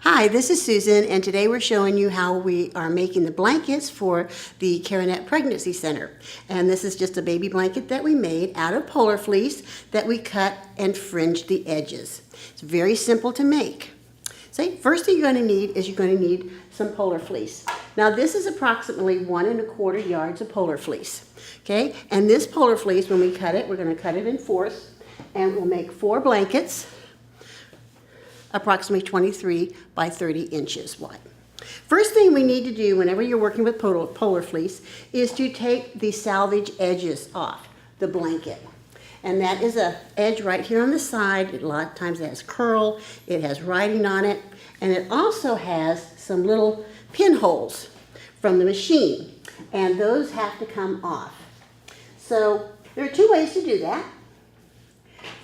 Hi, this is Susan, and today we're showing you how we are making the blankets for the CareNet Pregnancy Center. And this is just a baby blanket that we made out of polar fleece that we cut and fringed the edges. It's very simple to make. So first thing you're going to need is some polar fleece. Now this is approximately 1 1/4 yards of polar fleece. Okay, and this polar fleece, when we cut it, we're going to cut it in fourths, and we'll make 4 blankets, approximately 23 by 30 inches wide. First thing we need to do whenever you're working with polar fleece is to take the salvage edges off the blanket. And that is an edge right here on the side. A lot of times it has curl, it has writing on it, and it also has some little pinholes from the machine. And those have to come off. So there are 2 ways to do that.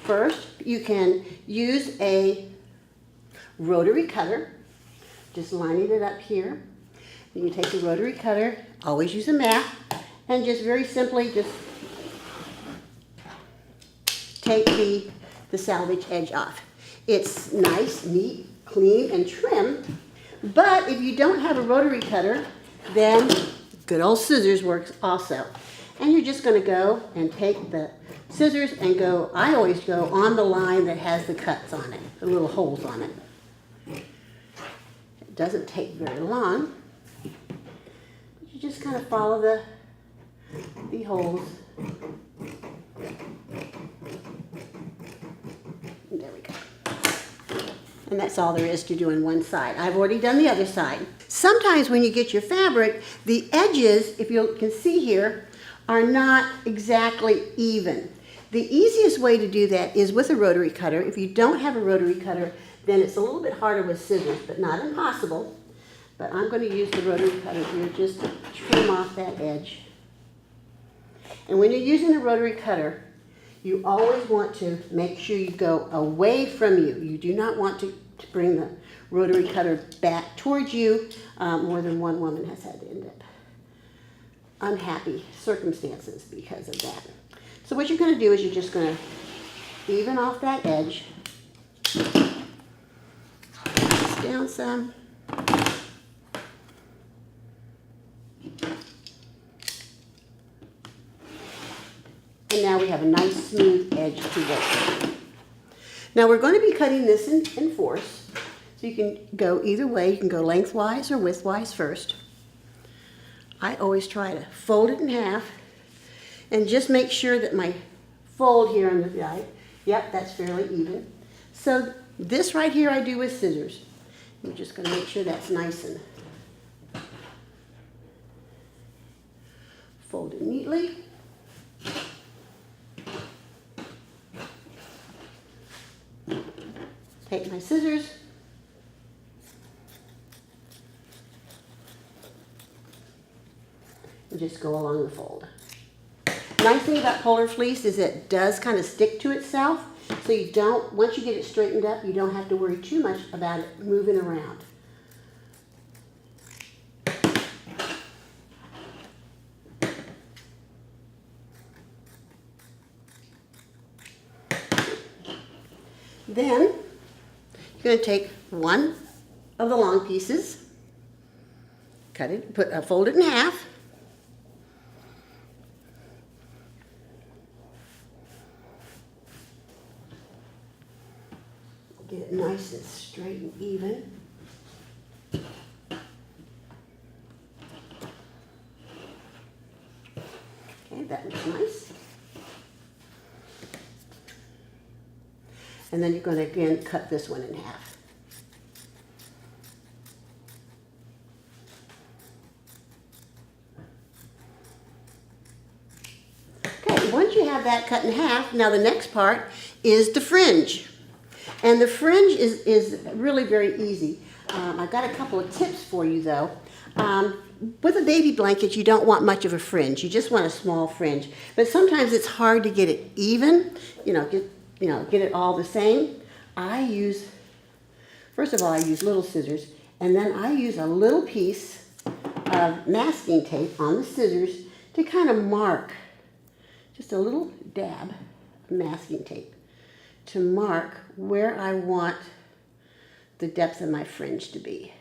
First, you can use a rotary cutter, just lining it up here. You can take the rotary cutter, always use a mat, and just very simply just take the salvage edge off. It's nice, neat, clean, and trim, but if you don't have a rotary cutter, then good old scissors works also. And you're just going to go and take the scissors and go, I always go on the line that has the cuts on it, the little holes on it. It doesn't take very long. You just kind of follow the holes. There we go. And that's all there is to do on one side. I've already done the other side. Sometimes when you get your fabric, the edges, if you can see here, are not exactly even. The easiest way to do that is with a rotary cutter. If you don't have a rotary cutter, then it's a little bit harder with scissors, but not impossible. But I'm going to use the rotary cutter here just to trim off that edge. And when you're using the rotary cutter, you always want to make sure you go away from you. You do not want to bring the rotary cutter back towards you. More than one woman has had to end up unhappy circumstances because of that. So what you're going to do is you're just going to even off that edge. Down some. And now we have a nice smooth edge to work with. Now we're going to be cutting this in fourths. So you can go either way. You can go lengthwise or widthwise first. I always try to fold it in half and just make sure that my fold here on the side, yep, that's fairly even. So this right here I do with scissors. I'm just going to make sure that's nice and folded neatly. Take my scissors. And just go along the fold. Nice thing about polar fleece is it does kind of stick to itself. So you don't, once you get it straightened up, you don't have to worry too much about it moving around. Then you're going to take one of the long pieces, cut it, fold it in half. Get it nice and straight and even. Okay, that looks nice. And then you're going to again cut this one in half. Okay, once you have that cut in half, now the next part is the fringe. And the fringe is really very easy. I've got a couple of tips for you though. With a baby blanket, you don't want much of a fringe. You just want a small fringe. But sometimes it's hard to get it even, get it all the same. First of all, I use little scissors, and then I use a little piece of masking tape on the scissors to kind of mark, just a little dab of masking tape to mark where I want the depth of my fringe to be.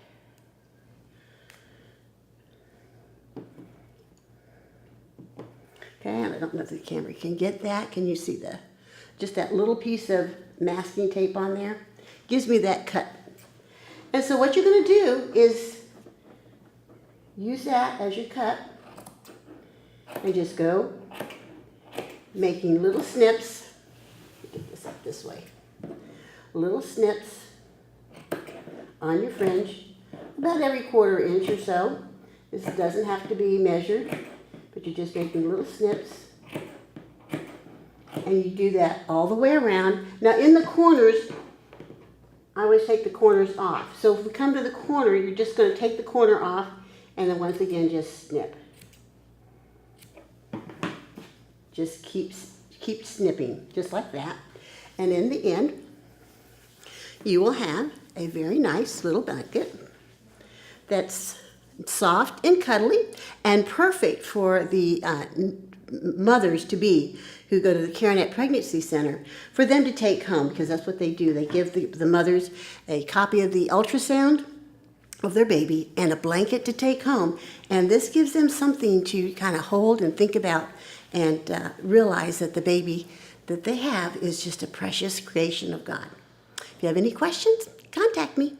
Okay, and I don't know if the camera can get that. Can you see just that little piece of masking tape on there? Gives me that cut. And so what you're going to do is use that as your cut and just go making little snips. Get this up this way. Little snips on your fringe, about every 1/4 inch or so. This doesn't have to be measured, but you're just making little snips. And you do that all the way around. Now in the corners, I always take the corners off. So if we come to the corner, you're just going to take the corner off and then once again just snip. Just keep snipping, just like that. And in the end, you will have a very nice little blanket that's soft and cuddly and perfect for the mothers-to-be who go to the CareNet Pregnancy Center for them to take home, because that's what they do. They give the mothers a copy of the ultrasound of their baby and a blanket to take home, and this gives them something to kind of hold and think about and realize that the baby that they have is just a precious creation of God. If you have any questions, contact me.